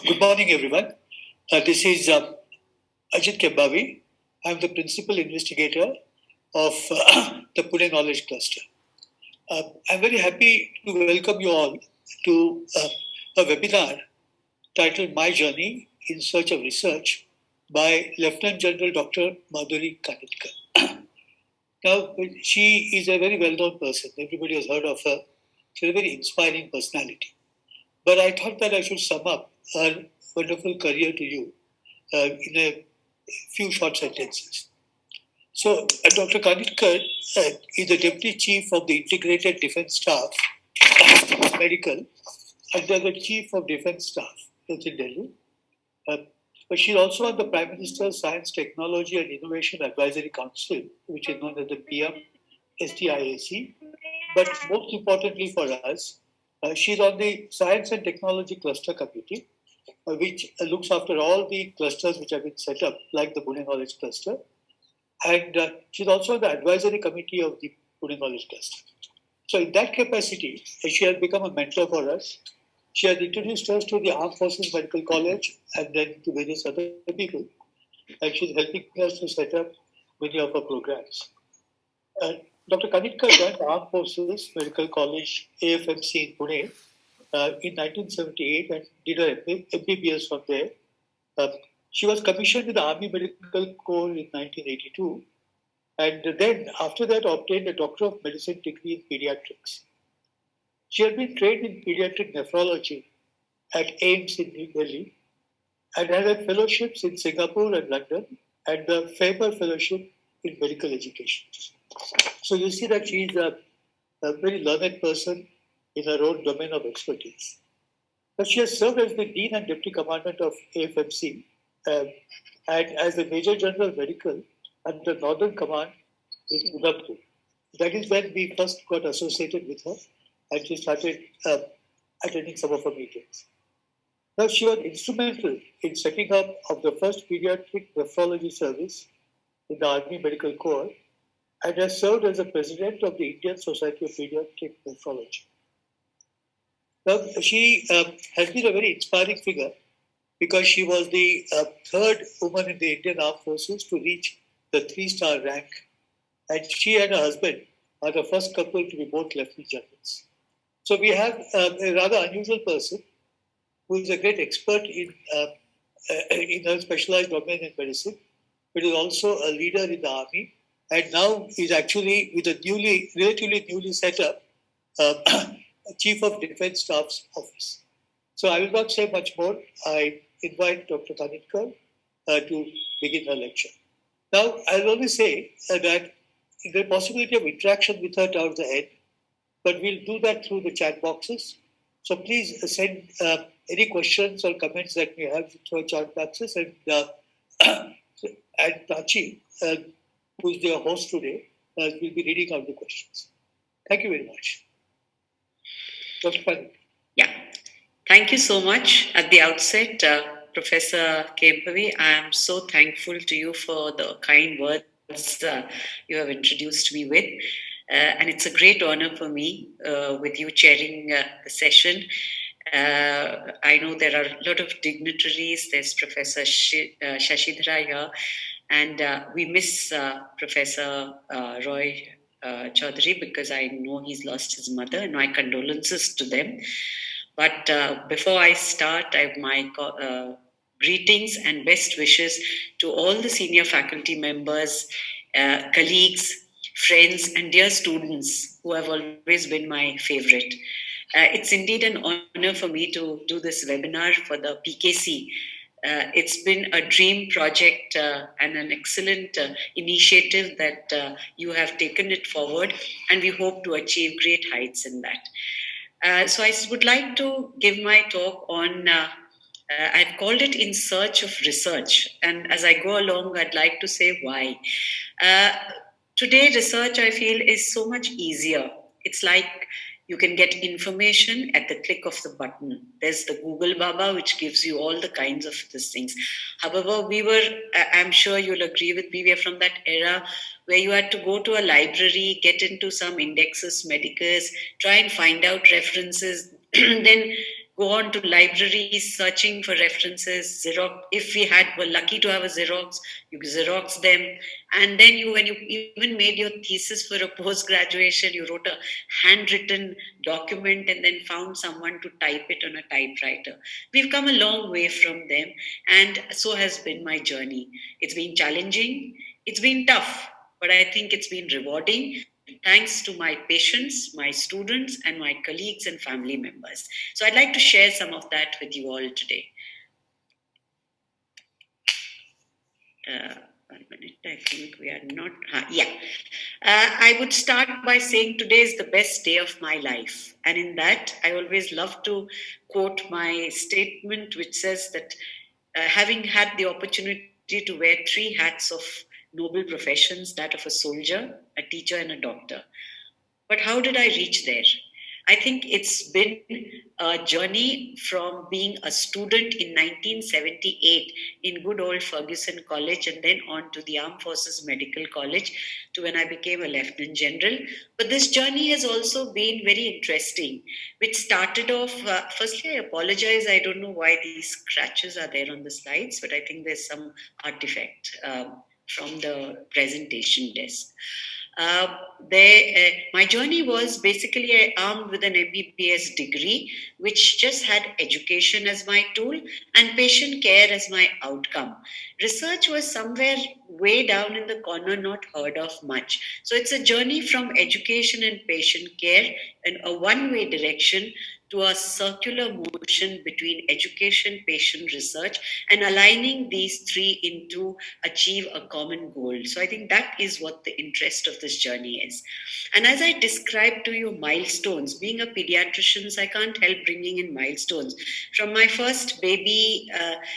Good morning, everyone. This is Ajit Kebavi. I'm the principal investigator of the Pune Knowledge Cluster. I'm very happy to welcome you all to a webinar titled My Journey in Search of Research by Lieutenant General Dr. Madhuri Kanitkar. Now, she is a very well-known person. Everybody has heard of her. She's a very inspiring personality. But I thought that I should sum up her wonderful career to you in a few short sentences. So, Dr. Kanitkar is the Deputy Chief of the Integrated Defense Staff Medical under the Chief of Defense Staff that's in Delhi. Uh, but she's also on the Prime Minister's Science, Technology and Innovation Advisory Council, which is known as the PM-STIAC. But most importantly for us, she's on the Science and Technology Cluster Committee, which looks after all the clusters which have been set up, like the Pune Knowledge Cluster. And she's also on the advisory committee of the Pune Knowledge Cluster. So, in that capacity, she has become a mentor for us. She has introduced us to the Armed Forces Medical College and then to various other people. And she's helping us to set up many of our programs. Dr. Kanitkar joined the Armed Forces Medical College, AFMC in Pune, in 1978 and did her MBBS from there. She was commissioned in the Army Medical Corps in 1982 and then after that obtained a Doctor of Medicine degree in pediatrics. She had been trained in pediatric nephrology at AIMS in New Delhi and had fellowships in Singapore and London and the Faber Fellowship in Medical Education. So you see that she is a very learned person in her own domain of expertise. But she has served as the Dean and Deputy Commandant of AFMC and as the Major General Medical under Northern Command in Udaipur. That is when we first got associated with her and she started attending some of her meetings. Now, she was instrumental in setting up of the first pediatric nephrology service in the Army Medical Corps and has served as the president of the Indian Society of Pediatric Nephrology. Now, she has been a very inspiring figure because she was the third woman in the Indian Armed Forces to reach the 3-star rank. And she and her husband are the first couple to be both lieutenant generals. So we have a rather unusual person who is a great expert in a specialized domain in medicine, but is also a leader in the army, and now is actually with a relatively newly set up Chief of Defense Staff's office. So I will not say much more. I invite Dr. Kanitkar to begin her lecture. Now, I'll only say that there is a possibility of interaction with her towards the end, but we'll do that through the chat boxes. So please send any questions or comments that we have through our chat boxes, and Tachi, who is the host today, will be reading out the questions. Thank you very much. Dr. Kanitkar. Yeah, thank you so much. At the outset, Professor Kebavi, I am so thankful to you for the kind words you have introduced me with. And it's a great honor for me with you chairing the session. I know there are a lot of dignitaries. There's Professor Shashidhara here, and we miss Professor Roy Chaudhary because I know he's lost his mother, and my condolences to them. But before I start, I have my greetings and best wishes to all the senior faculty members, colleagues, friends, and dear students who have always been my favorite. It's indeed an honor for me to do this webinar for the PKC. It's been a dream project and an excellent initiative that you have taken it forward, and we hope to achieve great heights in that. So I would like to give my talk on, I've called it In Search of Research. And as I go along, I'd like to say why. Today, research, I feel, is so much easier. It's like you can get information at the click of the button. There's the Google Baba, which gives you all the kinds of these things. However, I'm sure you'll agree with me, we are from that era where you had to go to a library, get into some indexes, medicus, try and find out references, then go on to libraries searching for references, Xerox. If we were lucky to have a Xerox, you Xerox them. And then when you even made your thesis for a post-graduation, you wrote a handwritten document and then found someone to type it on a typewriter. We've come a long way from them, and so has been my journey. It's been challenging, it's been tough, but I think it's been rewarding, thanks to my patients, my students, and my colleagues and family members. So I'd like to share some of that with you all today. 1 minute, I think we are not. I would start by saying today is the best day of my life. And in that, I always love to quote my statement, which says that having had the opportunity to wear 3 hats of noble professions, that of a soldier, a teacher, and a doctor. But how did I reach there? I think it's been a journey from being a student in 1978 in good old Ferguson College and then on to the Armed Forces Medical College to when I became a Lieutenant General. But this journey has also been very interesting, which started off, firstly, I apologize. I don't know why these scratches are there on the slides, but I think there's some artifact from the presentation desk. My journey was basically armed with an MBBS degree, which just had education as my tool and patient care as my outcome. Research was somewhere way down in the corner, not heard of much. So it's a journey from education and patient care in a one-way direction to a circular motion between education, patient research, and aligning these three into achieve a common goal. So I think that is what the interest of this journey is. And as I described to you milestones, being a pediatrician, I can't help bringing in milestones. From my first baby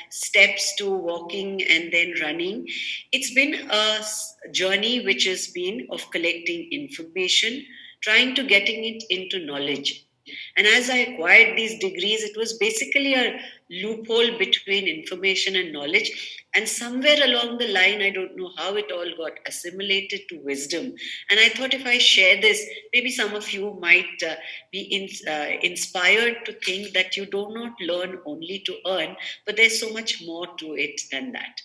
steps to walking and then running, it's been a journey which has been of collecting information, trying to getting it into knowledge. And as I acquired these degrees, it was basically a loophole between information and knowledge. And somewhere along the line, I don't know how it all got assimilated to wisdom. And I thought if I share this, maybe some of you might be inspired to think that you do not learn only to earn, but there's so much more to it than that.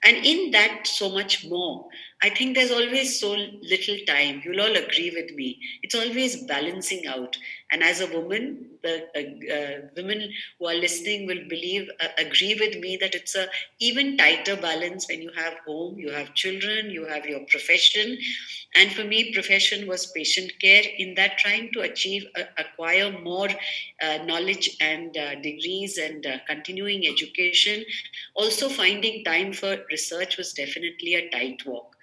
And in that, so much more, I think there's always so little time. You'll all agree with me. It's always balancing out. And as a woman, the women who are listening will agree with me that it's a even tighter balance when you have home, you have children, you have your profession. And for me, profession was patient care. In that, trying to acquire more knowledge and degrees and continuing education. Also, finding time for research was definitely a tight walk.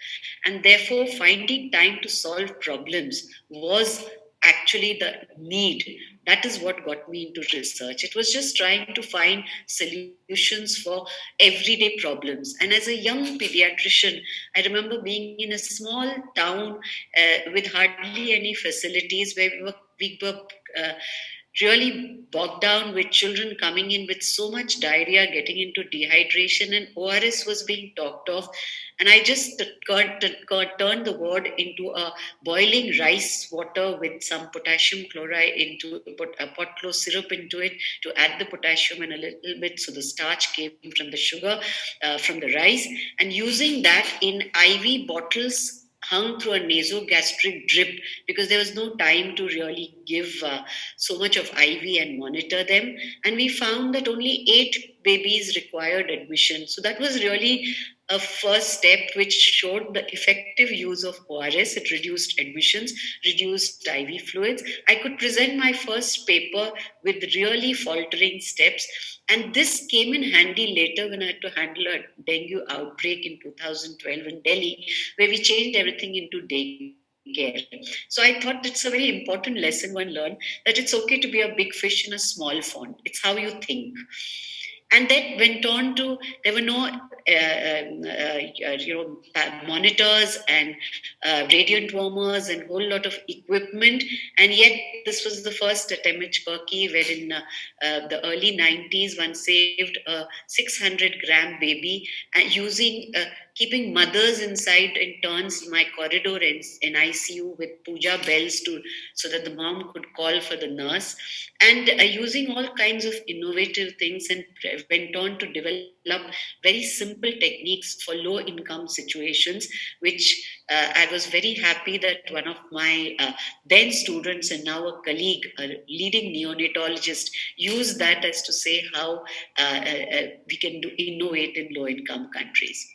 And therefore, finding time to solve problems was actually the need. That is what got me into research. It was just trying to find solutions for everyday problems. And as a young pediatrician, I remember being in a small town with hardly any facilities where we were really bogged down with children coming in with so much diarrhea, getting into dehydration, and ORS was being talked of. And I just turned the ward into a boiling rice water with some potassium chloride into, put a pot close syrup into it to add the potassium and a little bit. So the starch came from the sugar, from the rice, and using that in IV bottles hung through a nasogastric drip because there was no time to really give so much of IV and monitor them. And we found that only 8 babies required admission. So that was really a first step which showed the effective use of ORS. It reduced admissions, reduced IV fluids. I could present my first paper with really faltering steps. And this came in handy later when I had to handle a dengue outbreak in 2012 in Delhi, where we changed everything into day care. So I thought it's a very important lesson one learned, that it's okay to be a big fish in a small pond. It's how you think. And that went on to, there were no monitors and radiant warmers and whole lot of equipment. And yet this was the first attempt at Turkey, where in the early 90s one saved a 600-gram baby using keeping mothers inside in turns my corridor in ICU with puja bells to so that the mom could call for the nurse, and using all kinds of innovative things, and went on to develop very simple techniques for low income situations, which I was very happy that one of my then students and now a colleague, a leading neonatologist, used that as to say how we can do innovate in low income countries.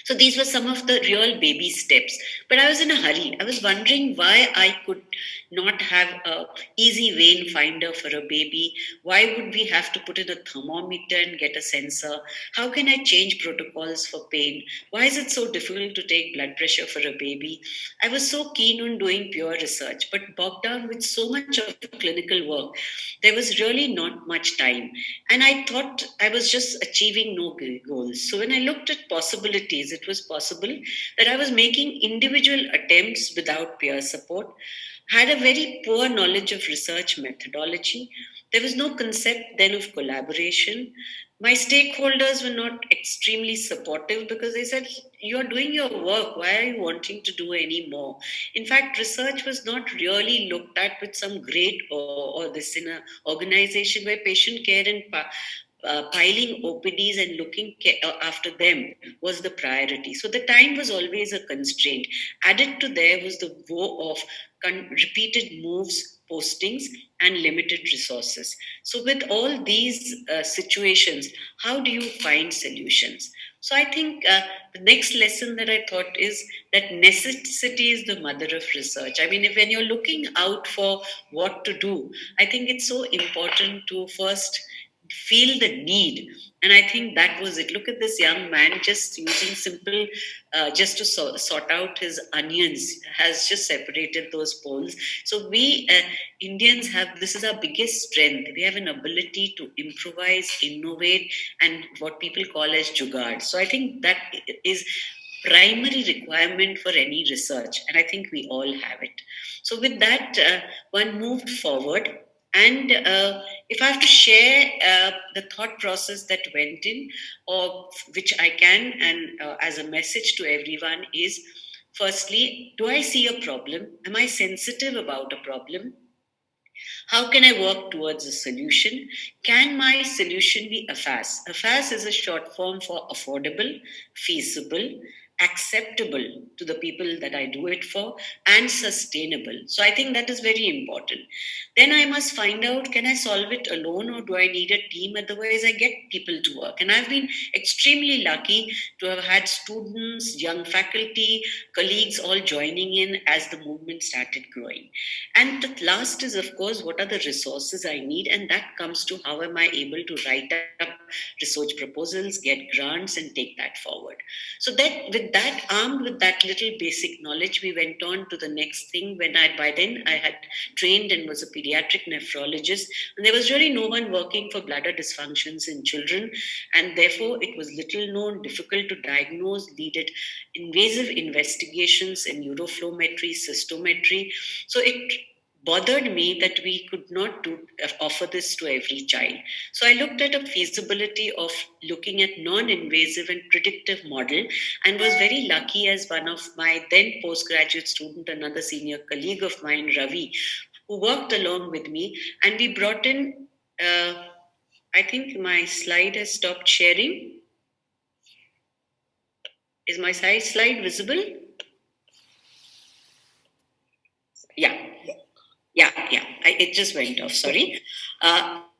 So these were some of the real baby steps. But I was in a hurry. I was wondering why I could not have a easy vein finder for a baby. Why would we have to put in a thermometer and get a sensor? How can I change protocols for pain? Why is it so difficult to take blood pressure for a baby? I was so keen on doing pure research, but bogged down with so much of clinical work, there was really not much time. And I thought I was just achieving no goals. So when I looked at possibilities, it was possible that I was making individual attempts without peer support, had a very poor knowledge of research methodology. There was no concept then of collaboration. My stakeholders were not extremely supportive because they said, "You're doing your work. Why are you wanting to do any more?" In fact, research was not really looked at with some great or this in an organization where patient care and piling OPDs and looking after them was the priority. So the time was always a constraint. Added to there was the woe of repeated moves, postings, and limited resources. So with all these situations, how do you find solutions? So I think the next lesson that I thought is that necessity is the mother of research. I mean, if when you're looking out for what to do, I think it's so important to first feel the need. And I think that was it. Look at this young man just using simple just to sort out his onions, has just separated those poles. So we Indians have, this is our biggest strength. We have an ability to improvise, innovate, and what people call as jugaad. So I think that is primary requirement for any research, and I think we all have it. So with that, one moved forward. And if I have to share the thought process that went in, or which I can, and as a message to everyone, is firstly, do I see a problem? Am I sensitive about a problem? How can I work towards a solution? Can my solution be AFAS? AFAS is a short form for affordable, feasible, acceptable to the people that I do it for, and sustainable. So I think that is very important. Then I must find out, can I solve it alone or do I need a team? Otherwise, I get people to work. And I've been extremely lucky to have had students, young faculty, colleagues all joining in as the movement started growing. And the last is, of course, what are the resources I need? And that comes to how am I able to write up research proposals, get grants, and take that forward. So that with that, armed with that little basic knowledge, we went on to the next thing. When by then I had trained and was a pediatric nephrologist, and there was really no one working for bladder dysfunctions in children, and therefore it was little known, difficult to diagnose, needed invasive investigations in uroflowmetry, cystometry. So it bothered me that we could not offer this to every child. So I looked at a feasibility of looking at non-invasive and predictive model, and was very lucky as one of my then postgraduate student, another senior colleague of mine, Ravi, who worked along with me, and we brought in, I think my slide has stopped sharing. Is my slide visible? Yeah. It just went off. Sorry.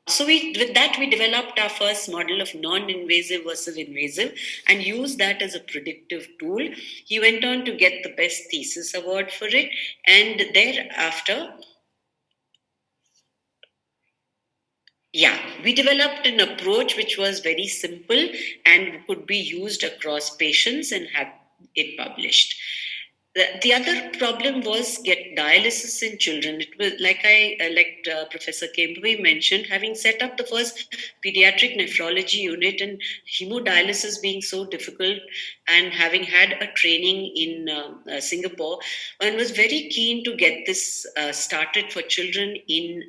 So with that, we developed our first model of non-invasive versus invasive and used that as a predictive tool. He went on to get the best thesis award for it, and thereafter, we developed an approach which was very simple and could be used across patients and have it published. The other problem was get dialysis in children. It was like Professor Kempe mentioned, having set up the first pediatric nephrology unit and hemodialysis being so difficult, and having had a training in Singapore, one was very keen to get this started for children in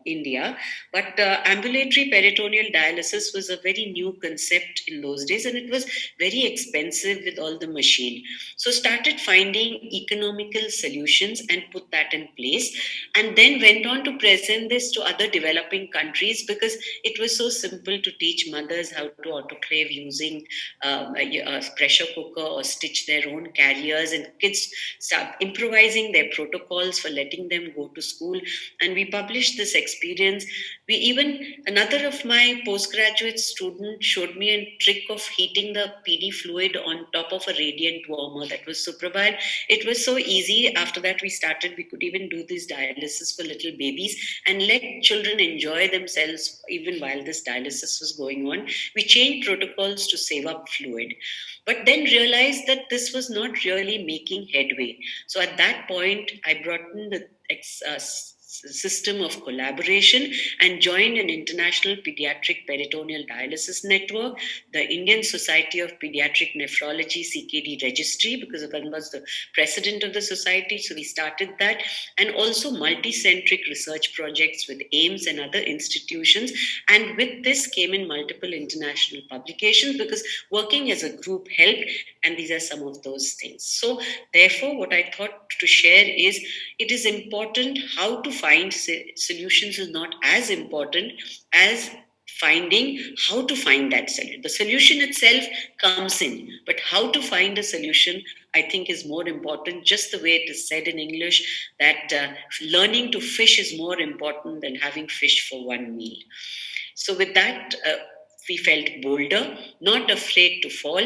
India. But ambulatory peritoneal dialysis was a very new concept in those days, and it was very expensive with all the machine. So started finding economical solutions and put that in place, and then went on to present this to other developing countries because it was so simple to teach mothers how to autoclave using a pressure cooker or stitch their own carriers, and kids start improvising their protocols for letting them go to school. And we published this experience. We even, another of my postgraduate students showed me a trick of heating the PD fluid on top of a radiant warmer. That was super bad. It was so easy. After that, we started, we could even do this dialysis for little babies and let children enjoy themselves even while this dialysis was going on. We changed protocols to save up fluid, but then realized that this was not really making headway. So at that point, I brought in the system of collaboration and joined an international pediatric peritoneal dialysis network, the Indian Society of Pediatric Nephrology CKD registry, because I was the president of the society. So we started that, and also multi-centric research projects with AIMS and other institutions. And with this came in multiple international publications because working as a group helped, and these are some of those things. So therefore, what I thought to share is it is important. How to find solutions is not as important as finding how to find that solution. The solution itself comes in, but how to find a solution, I think, is more important. Just the way it is said in English, that learning to fish is more important than having fish for one meal. So with that, we felt bolder, not afraid to fall,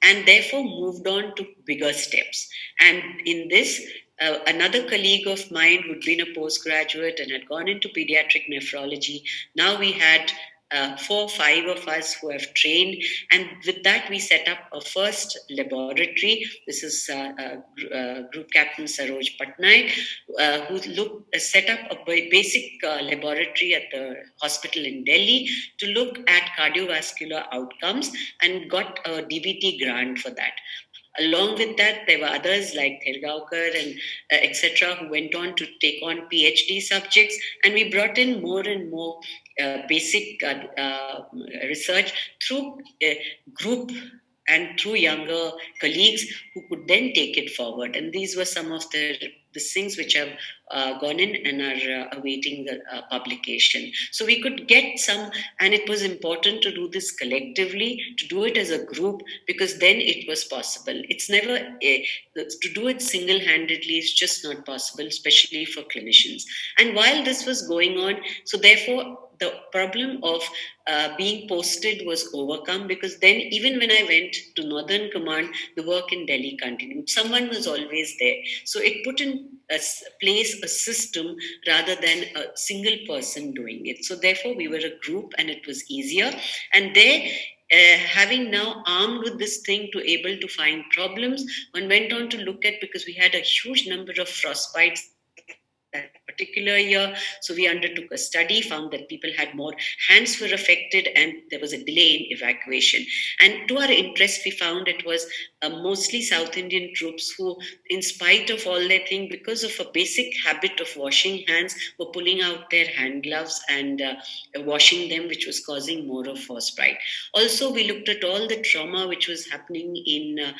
and therefore moved on to bigger steps. And in this, another colleague of mine who'd been a postgraduate and had gone into pediatric nephrology, now we had 4 or 5 of us who have trained, and with that we set up a first laboratory. This is Group Captain Saroj Patnaik, who set up a basic laboratory at the hospital in Delhi to look at cardiovascular outcomes, and got a DBT grant for that. Along with that, there were others like Thergaonkar and etc., who went on to take on PhD subjects, and we brought in more and more basic research through group and through younger colleagues who could then take it forward. And these were some of the things which have gone in and are awaiting the publication. So we could get some, and it was important to do this collectively, to do it as a group, because then it was possible. It's never, to do it single-handedly is just not possible, especially for clinicians. And while this was going on, so therefore, the problem of being posted was overcome, because then even when I went to Northern Command, the work in Delhi continued. Someone was always there. So it put in place a system rather than a single person doing it. So therefore, we were a group and it was easier. And there, having now armed with this thing to able to find problems, one went on to look at, because we had a huge number of frostbites that particular year. So we undertook a study, found that people had more hands were affected, and there was a delay in evacuation. And to our interest, we found it was mostly South Indian troops who, in spite of all their thing, because of a basic habit of washing hands, were pulling out their hand gloves and washing them, which was causing more of frostbite. Also, we looked at all the trauma which was happening in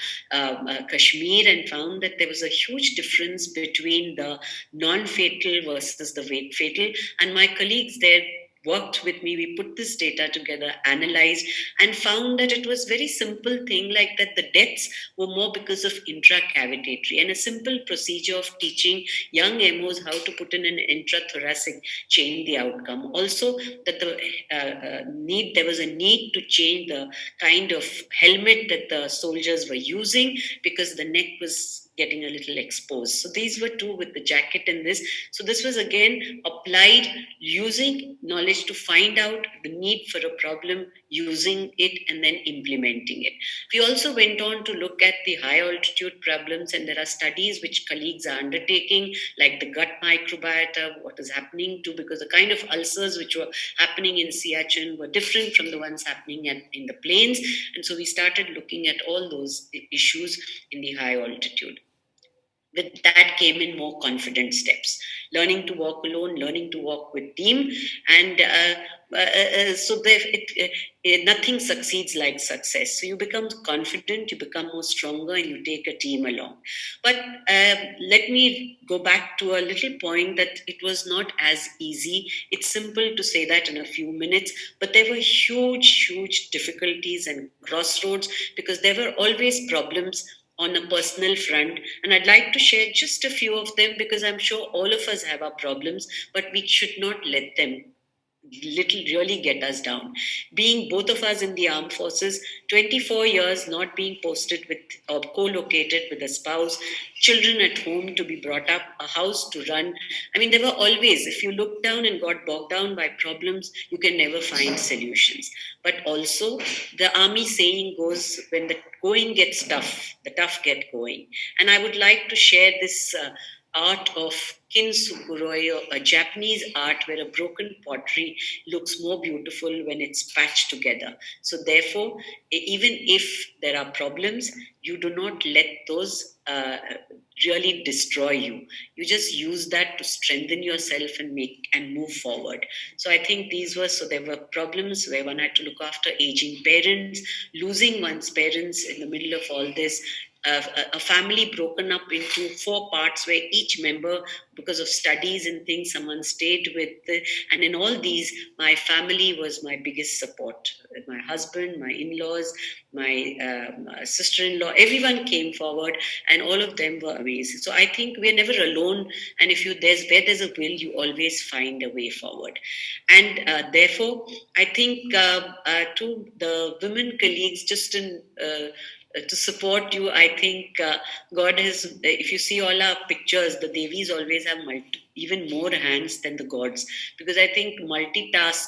Kashmir, and found that there was a huge difference between the non-fatal versus the fatal. And my colleagues there worked with me. We put this data together, analyzed, and found that it was very simple thing, like that the deaths were more because of intracavitatory, and a simple procedure of teaching young MOs how to put in an intrathoracic changed the outcome. Also, that there was a need to change the kind of helmet that the soldiers were using, because the neck was getting a little exposed. So these were two with the jacket and this. So this was again applied using knowledge to find out the need for a problem using it, and then implementing it. We also went on to look at the high altitude problems, and there are studies which colleagues are undertaking, like the gut microbiota, what is happening to, because the kind of ulcers which were happening in Siachen were different from the ones happening in the plains. And so we started looking at all those issues in the high altitude. With that came in more confident steps, learning to walk alone, learning to walk with team. And nothing succeeds like success. So you become confident, you become more stronger, and you take a team along. But let me go back to a little point that it was not as easy. It's simple to say that in a few minutes, but there were huge difficulties and crossroads, because there were always problems on a personal front. And I'd like to share just a few of them, because I'm sure all of us have our problems, but we should not let them little really get us down. Being both of us in the armed forces, 24 years not being posted with or co-located with a spouse, children at home to be brought up, a house to run. I mean, there were always, if you look down and got bogged down by problems, you can never find solutions. But also, the army saying goes, when the going gets tough, the tough get going. And I would like to share this art of kintsukuroi, a Japanese art where a broken pottery looks more beautiful when it's patched together. So therefore, even if there are problems, you do not let those really destroy you. You just use that to strengthen yourself and make and move forward. So I think these were, so there were problems where one had to look after aging parents, losing one's parents in the middle of all this, a family broken up into 4 parts, where each member, because of studies and things, someone stayed with. And in all these, my family was my biggest support. My husband, my in-laws, my sister-in-law, everyone came forward, and all of them were amazing. So I think we're never alone. And if there's a will, you always find a way forward. And therefore, I think to the women colleagues, just in to support you, I think God has, if you see all our pictures, the Devis always have even more hands than the gods, because I think multitask,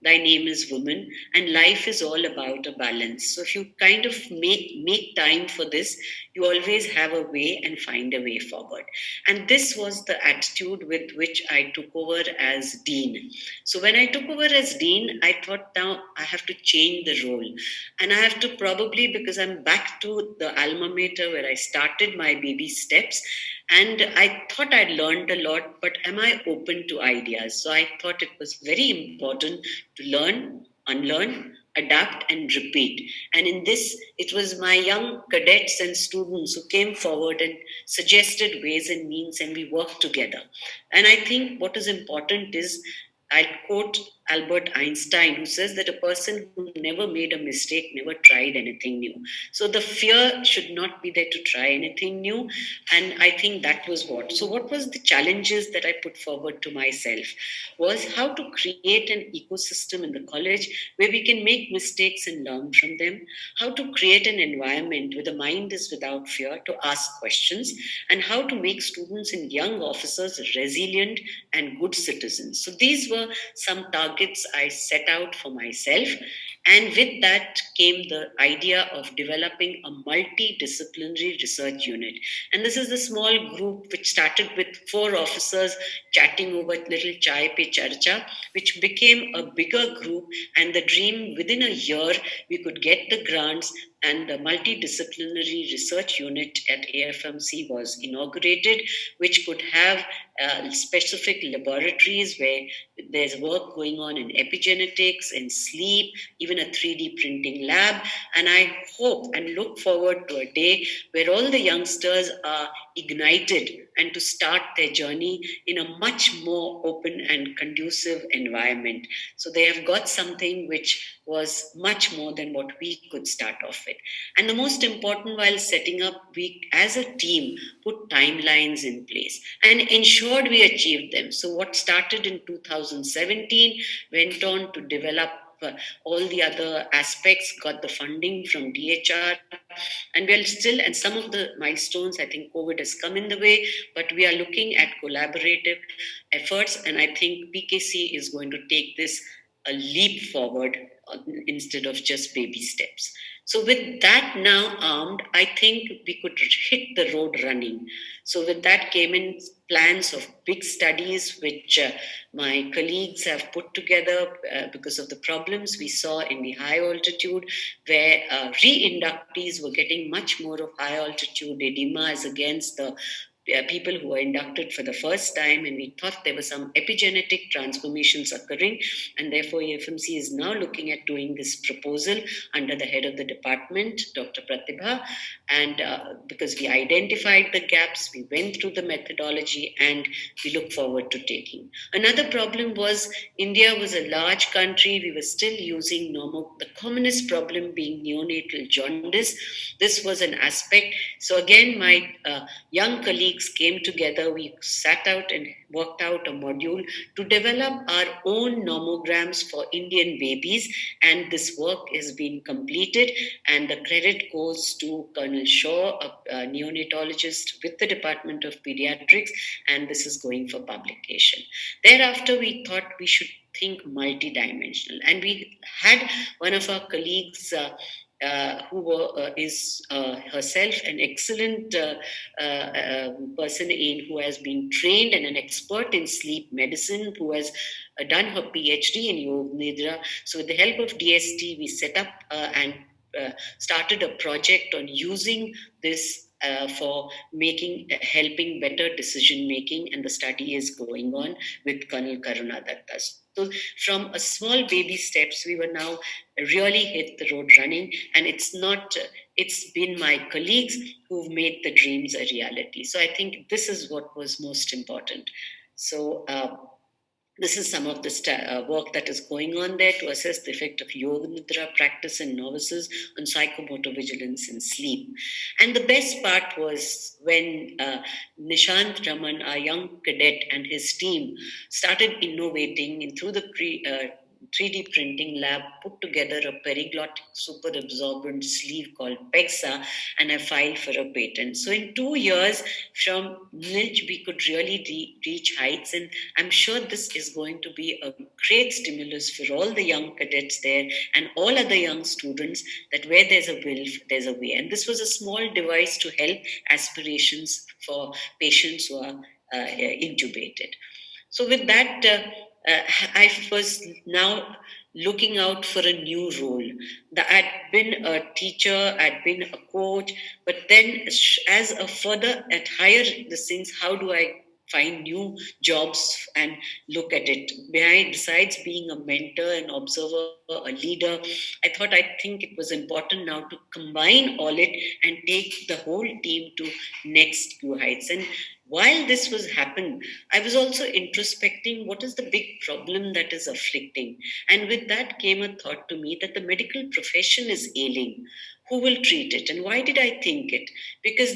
thy name is woman, and life is all about a balance. So if you kind of make time for this, you always have a way and find a way forward. And this was the attitude with which I took over as dean. So when I took over as dean, I thought, now I have to change the role. And I have to, probably because I'm back to the alma mater where I started my baby steps. And I thought I'd learned a lot, but am I open to ideas? So I thought it was very important to learn, unlearn, adapt, and repeat. And in this, it was my young cadets and students who came forward and suggested ways and means, and we worked together. And I think what is important is, I quote Albert Einstein, who says that a person who never made a mistake never tried anything new. So the fear should not be there to try anything new. And I think that was what. So what was the challenges that I put forward to myself was how to create an ecosystem in the college where we can make mistakes and learn from them, how to create an environment where the mind is without fear to ask questions, and how to make students and young officers resilient and good citizens. So these were some targets I set out for myself. And with that came the idea of developing a multidisciplinary research unit. And this is the small group which started with 4 officers chatting over little chai pe charcha, which became a bigger group. And the dream, within a year, we could get the grants, and the multidisciplinary research unit at AFMC was inaugurated, which could have specific laboratories where there's work going on in epigenetics, in sleep, even a 3D printing lab. And I hope and look forward to a day where all the youngsters are ignited and to start their journey in a much more open and conducive environment. So they have got something which was much more than what we could start off with. And the most important, while setting up, we as a team put timelines in place and ensured we achieved them. So what started in 2017 went on to develop all the other aspects, got the funding from DHR, and we're still, and some of the milestones, I think COVID has come in the way, but we are looking at collaborative efforts, and I think PKC is going to take this a leap forward instead of just baby steps. So, with that now armed, I think we could hit the road running. So, with that came in plans of big studies, which my colleagues have put together because of the problems we saw in the high altitude, where re-inductees were getting much more of high altitude edema as against the people who were inducted for the first time, and we thought there were some epigenetic transformations occurring, and therefore FMC is now looking at doing this proposal under the head of the department, Dr. Pratibha, and because we identified the gaps, we went through the methodology, and we look forward to taking. Another problem was India was a large country, we were still using the commonest problem being neonatal jaundice. This was an aspect. So again, my young colleagues came together. We sat out and worked out a module to develop our own nomograms for Indian babies, and this work has been completed. And the credit goes to Colonel Shaw, a neonatologist with the Department of Pediatrics, and this is going for publication. Thereafter, we thought we should think multidimensional, and we had one of our colleagues. Is herself an excellent person who has been trained and an expert in sleep medicine, who has done her PhD in Yoga Nidra. So, with the help of DST, we set up and started a project on using this for helping better decision making, and the study is going on with Colonel Karuna Datta. So from a small baby steps, we were now really hit the road running, and it's been my colleagues who've made the dreams a reality. So I think this is what was most important. So this is some of the work that is going on there to assess the effect of Yoga Nidra practice in novices on psychomotor vigilance and sleep. And the best part was when Nishant Raman, our young cadet, and his team started innovating, and through the 3D printing lab, put together a periglottic super absorbent sleeve called PEGSA, and I filed for a patent. So in 2 years, from niche, we could really reach heights, and I'm sure this is going to be a great stimulus for all the young cadets there and all other young students, that where there's a will, there's a way. And this was a small device to help aspirations for patients who are intubated. So with that, I was now looking out for a new role. I'd been a teacher, I'd been a coach, but then as a further at higher the things, how do I find new jobs and look at it? Besides being a mentor, an observer, a leader, I think it was important now to combine all it and take the whole team to next new heights. And while this was happening, I was also introspecting what is the big problem that is afflicting. And with that came a thought to me that the medical profession is ailing. Who will treat it? And why did I think it? Because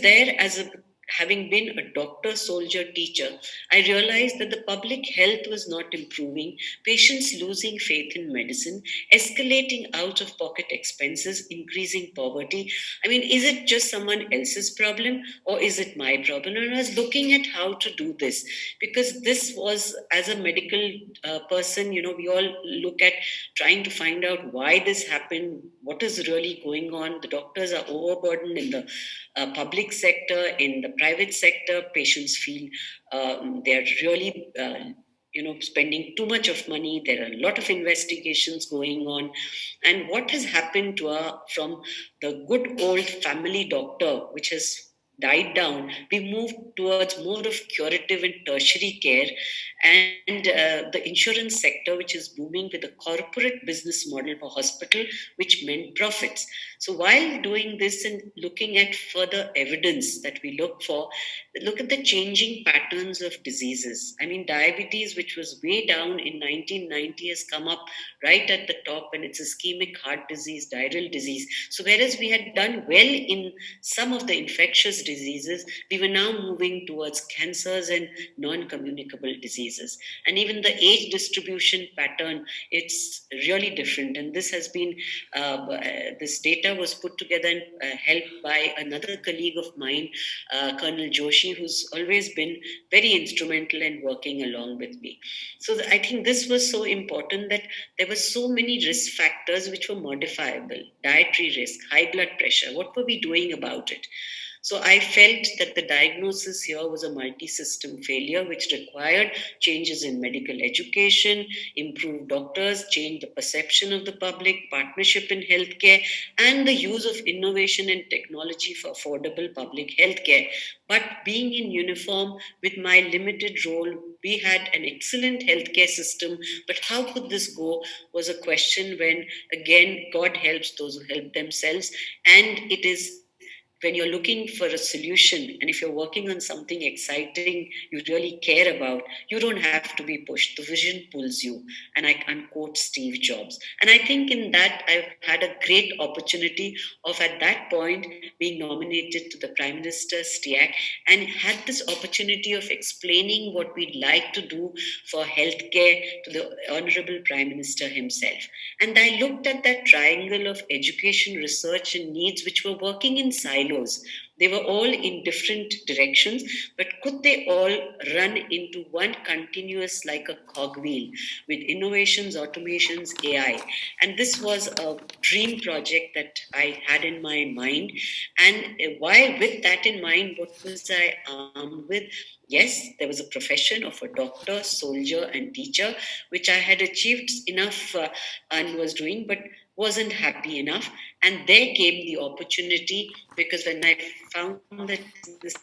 having been a doctor, soldier, teacher, I realized that the public health was not improving, patients losing faith in medicine, escalating out of pocket expenses, increasing poverty. I mean, is it just someone else's problem or is it my problem? And I was looking at how to do this, because this was, as a medical person, we all look at trying to find out why this happened, what is really going on. The doctors are overburdened in the public sector, in the private sector. Patients feel they're really spending too much of money. There are a lot of investigations going on. And what has happened from the good old family doctor, which has died down, we moved towards more of curative and tertiary care, and the insurance sector, which is booming with a corporate business model for hospital, which meant profits. So while doing this and looking at further evidence that we look at the changing patterns of diseases. I mean, diabetes, which was way down in 1990, has come up right at the top, and it's ischemic heart disease, diarrheal disease. So whereas we had done well in some of the infectious diseases, we were now moving towards cancers and non-communicable diseases. And even the age distribution pattern, it's really different. And this has been, this data was put together and helped by another colleague of mine, Colonel Joshi, who's always been very instrumental in working along with me. So I think this was so important that there were so many risk factors which were modifiable: dietary risk, high blood pressure. What were we doing about it? So I felt that the diagnosis here was a multi-system failure which required changes in medical education, improved doctors, change the perception of the public, partnership in healthcare, and the use of innovation and technology for affordable public healthcare. But being in uniform with my limited role, we had an excellent healthcare system, but how could this go was a question when, again, God helps those who help themselves. And it is when you're looking for a solution, and if you're working on something exciting you really care about, you don't have to be pushed. The vision pulls you. And I unquote Steve Jobs. And I think in that I've had a great opportunity of, at that point, being nominated to the Prime Minister's STIAC, and had this opportunity of explaining what we'd like to do for healthcare to the Honorable Prime Minister himself. And I looked at that triangle of education, research, and needs, which were working in silos. They were all in different directions, but could they all run into one continuous, like a cogwheel, with innovations, automations, AI? And this was a dream project that I had in my mind. And while with that in mind, what was I armed with? Yes, there was a profession of a doctor, soldier, and teacher, which I had achieved enough and was doing, but wasn't happy enough. And there came the opportunity, because when I found that this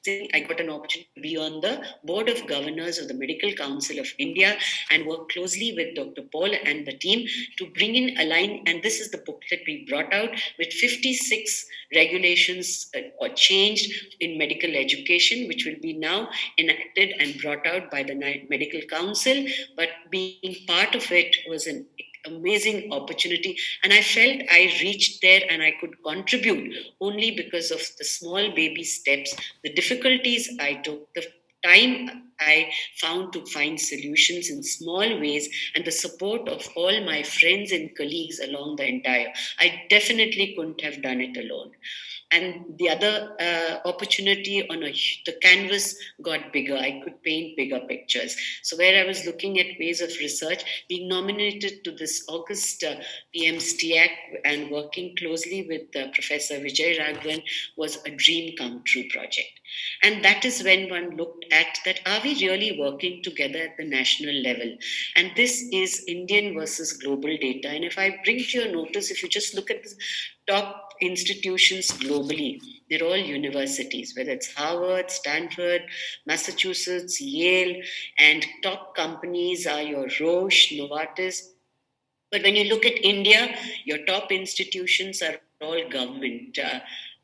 thing, I got an opportunity to be on the board of governors of the Medical Council of India and work closely with Dr. Paul and the team to bring in align. And this is the booklet we brought out with 56 regulations or changed in medical education, which will be now enacted and brought out by the Medical Council. But being part of it was an amazing opportunity, and I felt I reached there and I could contribute only because of the small baby steps, the difficulties I took, the time I found to find solutions in small ways, and the support of all my friends and colleagues along the entire. I definitely couldn't have done it alone. And the other opportunity on the canvas got bigger. I could paint bigger pictures. So where I was looking at ways of research, being nominated to this August PM-STIAC and working closely with Professor Vijay Raghavan was a dream come true project. And that is when one looked at that, are we really working together at the national level? And this is Indian versus global data. And if I bring to your notice, if you just look at the top institutions globally, they're all universities, whether it's Harvard, Stanford, Massachusetts, Yale, and top companies are your Roche, Novartis. But when you look at India, your top institutions are all government.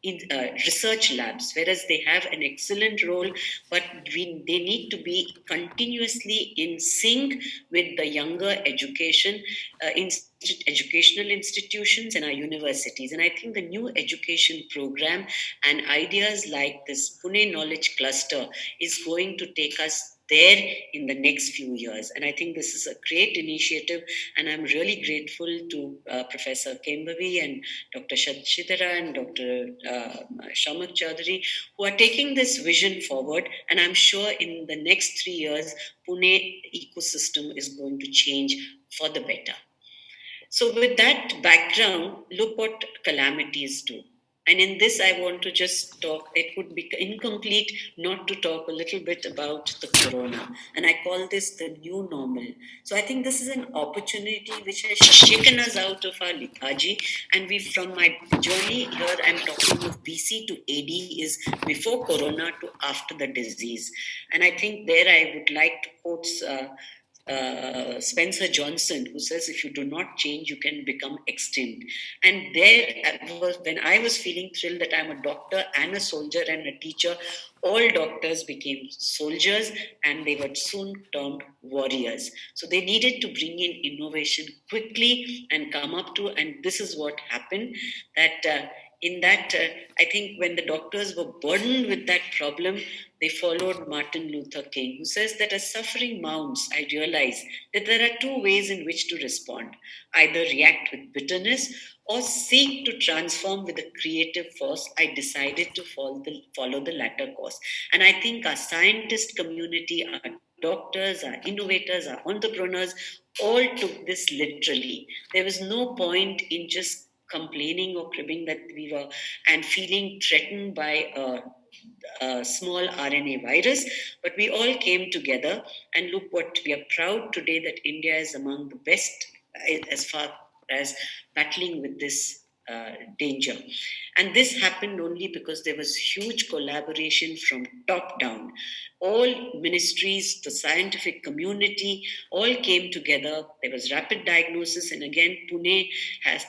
Research labs, whereas they have an excellent role, but they need to be continuously in sync with the younger educational institutions and our universities. And I think the new education program and ideas like this Pune Knowledge Cluster is going to take us there in the next few years. And I think this is a great initiative, and I'm really grateful to Professor Kembhavi and Dr. Shashidhara and Dr. Shamak Chaudhary, who are taking this vision forward. And I'm sure in the next 3 years, Pune ecosystem is going to change for the better. So with that background, look what calamities do. And in this, I want to just talk, it would be incomplete not to talk a little bit about the corona. And I call this the new normal. So I think this is an opportunity which has shaken us out of our lethargy. And from my journey here, I'm talking of BC to AD is before corona to after the disease. And I think there I would like to quote Spencer Johnson, who says, if you do not change, you can become extinct. And there was when I was feeling thrilled that I'm a doctor and a soldier and a teacher. All doctors became soldiers, and they were soon termed warriors. So they needed to bring in innovation quickly and come up to, and this is what happened, that in that, I think when the doctors were burdened with that problem, they followed Martin Luther King, who says that as suffering mounts, I realize that there are two ways in which to respond: either react with bitterness or seek to transform with a creative force. I decided to follow the latter course. And I think our scientist community, our doctors, our innovators, our entrepreneurs all took this literally. There was no point in just complaining or cribbing that we were and feeling threatened by a small RNA virus, but we all came together. And look what we are proud today that India is among the best as far as battling with this danger. And this happened only because there was huge collaboration from top down. All ministries, the scientific community, all came together. There was rapid diagnosis, and again, Pune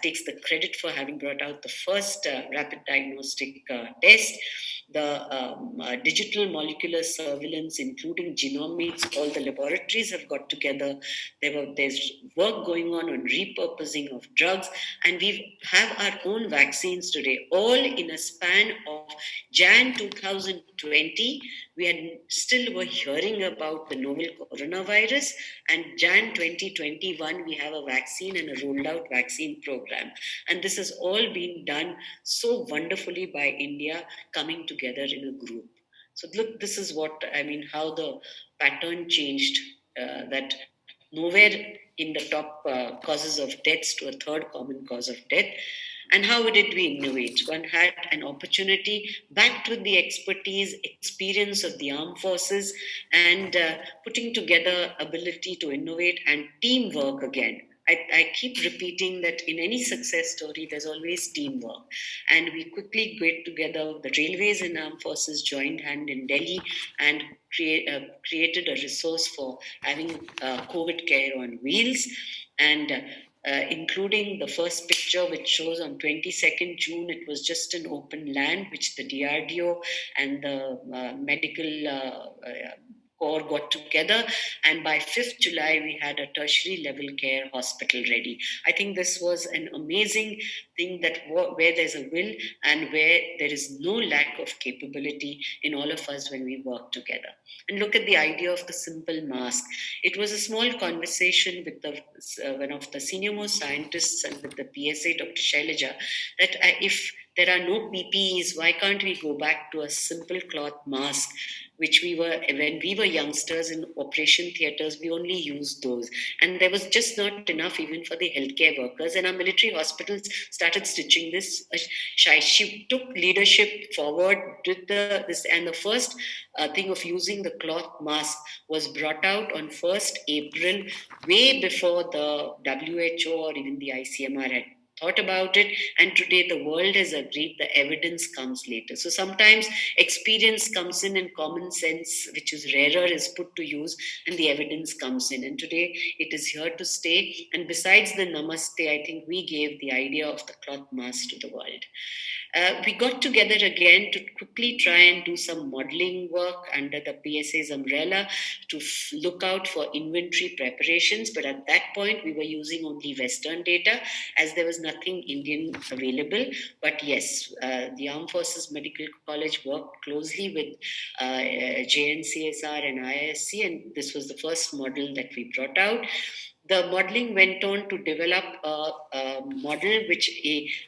takes the credit for having brought out the first rapid diagnostic test. The digital molecular surveillance, including genomics, all the laboratories have got together. There's work going on repurposing of drugs, and we have our own vaccines today, all in a span of Jan 2020. We had still were hearing about the novel coronavirus, and Jan 2021 we have a vaccine and a rolled out vaccine program, and this has all been done so wonderfully by India coming together in a group. So look, this is what I mean, how the pattern changed, that nowhere in the top causes of deaths to a third common cause of death. And how did we innovate? One had an opportunity backed with the expertise, experience of the armed forces, and putting together ability to innovate and teamwork again. I keep repeating that in any success story, there's always teamwork. And we quickly got together, the railways and armed forces joined hand in Delhi and created a resource for having COVID care on wheels. And including the first picture, which shows on 22nd June, it was just an open land which the DRDO and the medical Corps got together, and by 5th July we had a tertiary level care hospital ready. I think this was an amazing thing, that where there's a will and where there is no lack of capability in all of us when we work together. And look at the idea of the simple mask. It was a small conversation with one of the senior most scientists and with the PSA, Dr. Shailaja, that if there are no PPEs, why can't we go back to a simple cloth mask, which when we were youngsters in operation theaters, we only used those. And there was just not enough even for the healthcare workers. And our military hospitals started stitching this. She took leadership forward, did this, and the first thing of using the cloth mask was brought out on 1st April, way before the WHO or even the ICMR had thought about it. And today the world has agreed, the evidence comes later. So sometimes experience comes in and common sense, which is rarer, is put to use, and the evidence comes in. And today it is here to stay. And besides the namaste, I think we gave the idea of the cloth mask to the world. We got together again to quickly try and do some modeling work under the PSA's umbrella to look out for inventory preparations. But at that point, we were using only Western data, as there was nothing Indian available. But yes, the Armed Forces Medical College worked closely with JNCSR and IISc, and this was the first model that we brought out. The modeling went on to develop a model which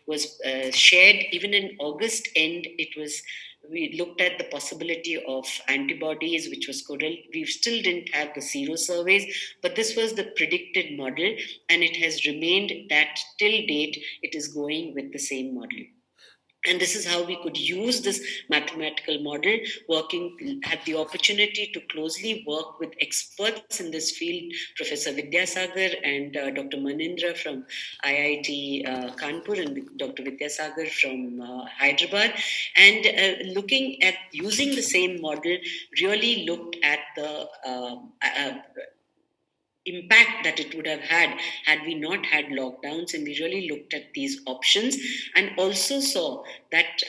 was shared even in August end. We looked at the possibility of antibodies, which was correlated. We still didn't have the sero surveys, but this was the predicted model, and it has remained that till date it is going with the same model. And this is how we could use this mathematical model, had the opportunity to closely work with experts in this field, Professor Vidyasagar and Dr. Manindra from IIT Kanpur and Dr. Vidyasagar from Hyderabad. And looking at using the same model, really looked at the impact that it would have had we not had lockdowns. And we really looked at these options and also saw that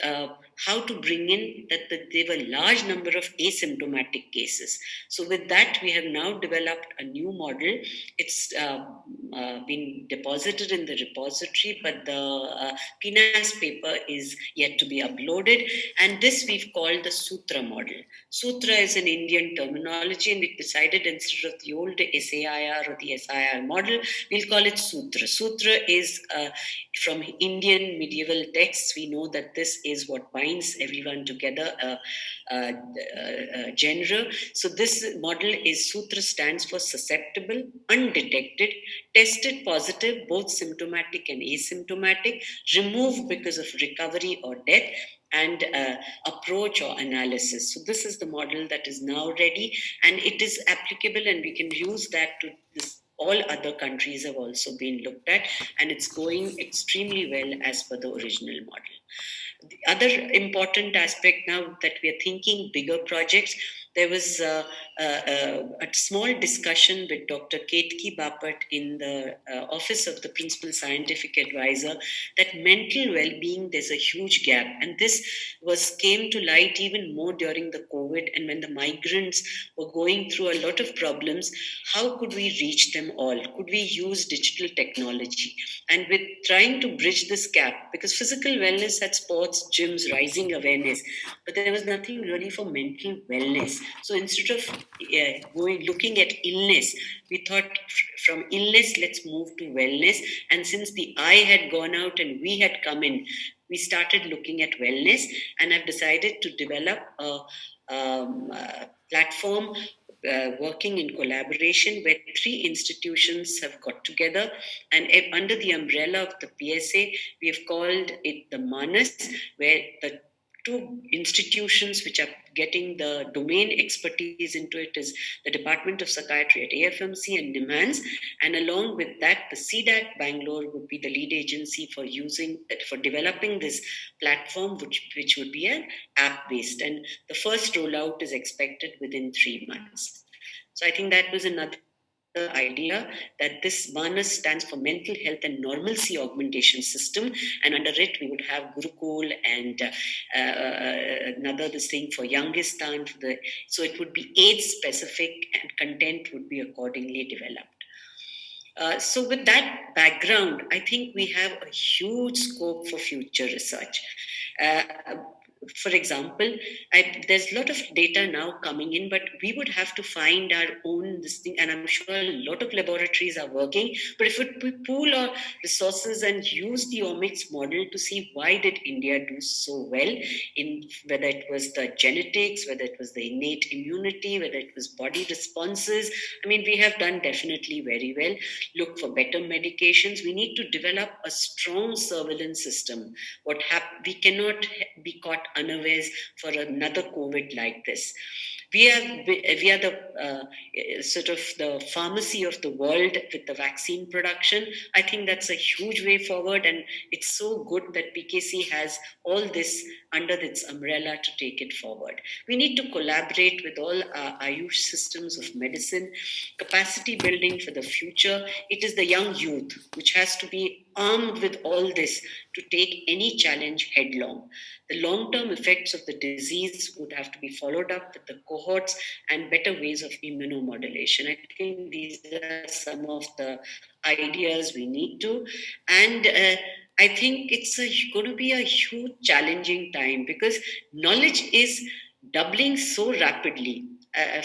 how to bring in that there were a large number of asymptomatic cases. So with that, we have now developed a new model. It's been deposited in the repository, but the PNAS paper is yet to be uploaded. And this we've called the Sutra model. Sutra is an Indian terminology, and we decided instead of the old SAIR or the SIR model, we'll call it Sutra. Sutra is from Indian medieval texts. We know that this is what binds everyone together, genre. So this model is Sutra stands for susceptible, undetected, tested positive, both symptomatic and asymptomatic, removed because of recovery or death, and approach or analysis. So this is the model that is now ready, and it is applicable, and we can use that to this. All other countries have also been looked at, and it's going extremely well as per the original model. The other important aspect now that we are thinking bigger projects, there was a small discussion with Dr. Ketki Bapat in the office of the Principal Scientific Advisor that mental well-being, there's a huge gap. And this came to light even more during the COVID, and when the migrants were going through a lot of problems, how could we reach them all? Could we use digital technology? And with trying to bridge this gap, because physical wellness had sports, gyms, rising awareness, but there was nothing really for mental wellness. So instead of looking at illness, we thought from illness, let's move to wellness. And since the I had gone out and we had come in, we started looking at wellness, and I've decided to develop a platform working in collaboration where 3 institutions have got together, and under the umbrella of the PSA, we have called it the Manas, where the 2 institutions which are getting the domain expertise into it is the Department of Psychiatry at AFMC and NIMHANS, and along with that, the CDAC Bangalore would be the lead agency for developing this platform, which would be an app-based, and the first rollout is expected within 3 months. So I think that was another idea, that this Manas stands for Mental Health and Normalcy Augmentation System, and under it we would have Gurukul and another this thing for Youngistan. So it would be age specific, and content would be accordingly developed. So with that background, I think we have a huge scope for future research. For example, there's a lot of data now coming in, but we would have to find our own this thing, and I'm sure a lot of laboratories are working. But if we pool our resources and use the omics model to see why did India do so well, in whether it was the genetics, whether it was the innate immunity, whether it was body responses, I mean, we have done definitely very well. Look for better medications. We need to develop a strong surveillance system. We cannot be caught unawares for another COVID like this. We are the sort of the pharmacy of the world with the vaccine production. I think that's a huge way forward, and it's so good that PKC has all this under its umbrella to take it forward. We need to collaborate with all our Ayush systems of medicine, capacity building for the future. It is the young youth which has to be armed with all this to take any challenge headlong. The long-term effects of the disease would have to be followed up with the cohorts and better ways of immunomodulation. I think these are some of the ideas we need to. And I think it's going to be a huge challenging time because knowledge is doubling so rapidly.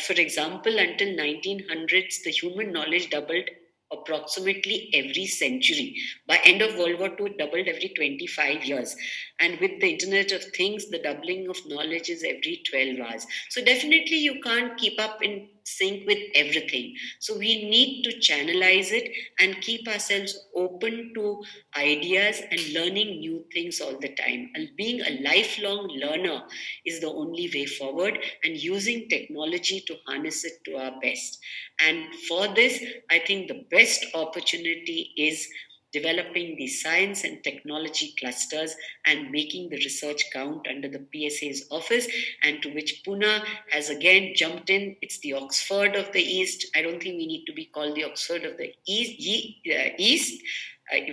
For example, until 1900s, the human knowledge doubled approximately every century. By end of World War II, it doubled every 25 years. And with the Internet of Things, the doubling of knowledge is every 12 hours. So definitely you can't keep up in sync with everything. So we need to channelize it and keep ourselves open to ideas and learning new things all the time. And being a lifelong learner is the only way forward, and using technology to harness it to our best. And for this, I think the best opportunity is developing the science and technology clusters and making the research count under the PSA's office, and to which Pune has again jumped in. It's the Oxford of the East. I don't think we need to be called the Oxford of the East.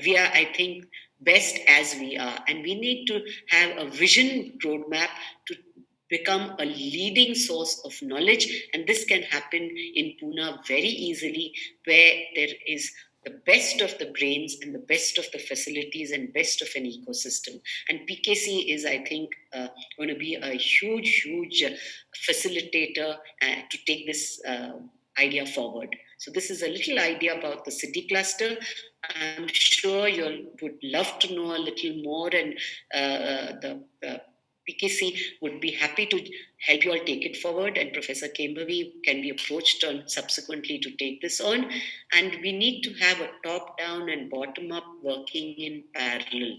We are, I think, best as we are. And we need to have a vision roadmap to become a leading source of knowledge. And this can happen in Pune very easily, where there is the best of the brains and the best of the facilities and best of an ecosystem. And PKC is, I think, going to be a huge facilitator to take this idea forward. So this is a little idea about the city cluster. I'm sure you would love to know a little more, and the PKC would be happy to help you all take it forward. And Professor Kembhavi can be approached on subsequently to take this on. And we need to have a top-down and bottom-up working in parallel.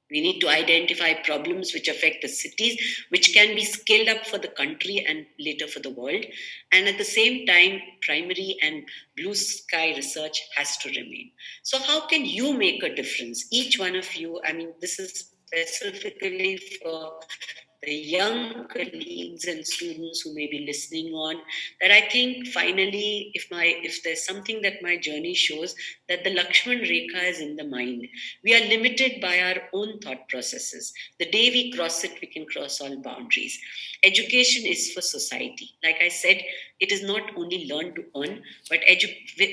We need to identify problems which affect the cities, which can be scaled up for the country and later for the world. And at the same time, primary and blue sky research has to remain. So how can you make a difference? Each one of you, I mean, this is specifically for the young colleagues and students who may be listening on, that I think finally, if there's something that my journey shows, that the Lakshman Rekha is in the mind. We are limited by our own thought processes. The day we cross it, we can cross all boundaries. Education is for society. Like I said, it is not only learn to earn, but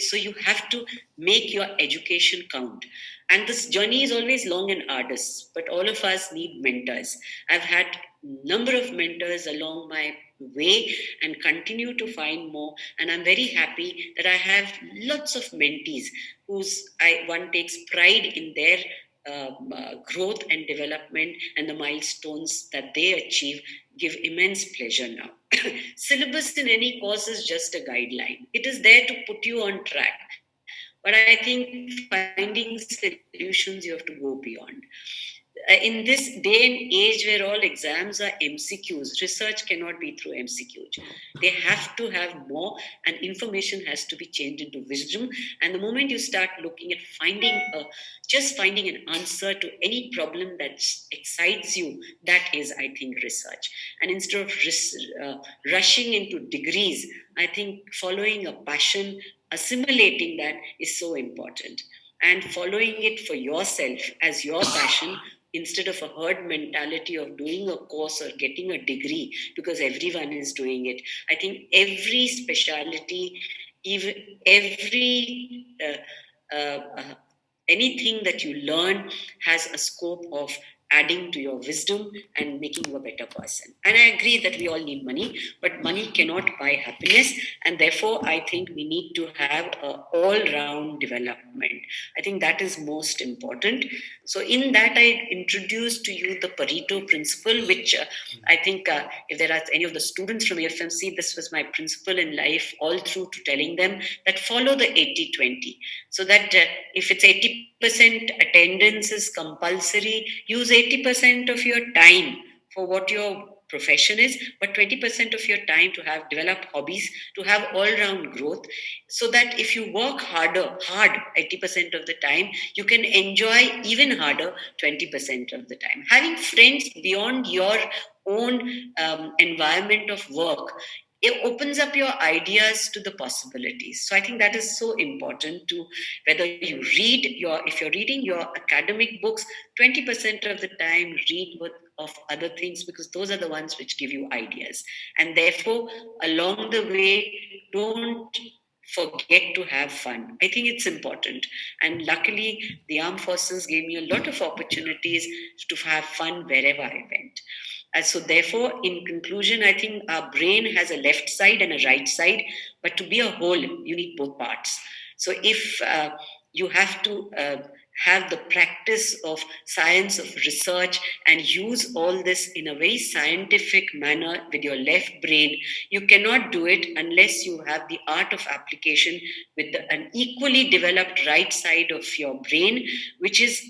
so you have to make your education count. And this journey is always long and arduous, but all of us need mentors. I've had number of mentors along my way and continue to find more, and I'm very happy that I have lots of mentees one takes pride in their growth and development, and the milestones that they achieve give immense pleasure now. Syllabus in any course is just a guideline. It is there to put you on track. But I think finding solutions, you have to go beyond. In this day and age where all exams are MCQs, research cannot be through MCQs. They have to have more, and information has to be changed into wisdom. And the moment you start looking at finding an answer to any problem that excites you, that is, I think, research. And instead of rushing into degrees, I think following a passion, assimilating that is so important. And following it for yourself as your passion, instead of a herd mentality of doing a course or getting a degree because everyone is doing it. I think every specialty, even every anything that you learn has a scope of adding to your wisdom and making you a better person. And I agree that we all need money, but money cannot buy happiness. And therefore, I think we need to have an all-round development. I think that is most important. So in that, I introduced to you the Pareto principle, which I think if there are any of the students from FMC, this was my principle in life all through, to telling them that follow the 80-20. So that if it's 80% attendance is compulsory, use 80% of your time for what your profession is, but 20% of your time to have develop hobbies, to have all-round growth, so that if you work hard 80% of the time, you can enjoy even harder 20% of the time. Having friends beyond your own environment of work, it opens up your ideas to the possibilities. So I think that is so important, to whether you if you're reading your academic books, 20% of the time read of other things, because those are the ones which give you ideas. And therefore, along the way, don't forget to have fun. I think it's important. And luckily, the armed forces gave me a lot of opportunities to have fun wherever I went. So therefore, in conclusion, I think our brain has a left side and a right side, but to be a whole, you need both parts. So if you have to have the practice of science of research and use all this in a very scientific manner with your left brain, you cannot do it unless you have the art of application with an equally developed right side of your brain, which is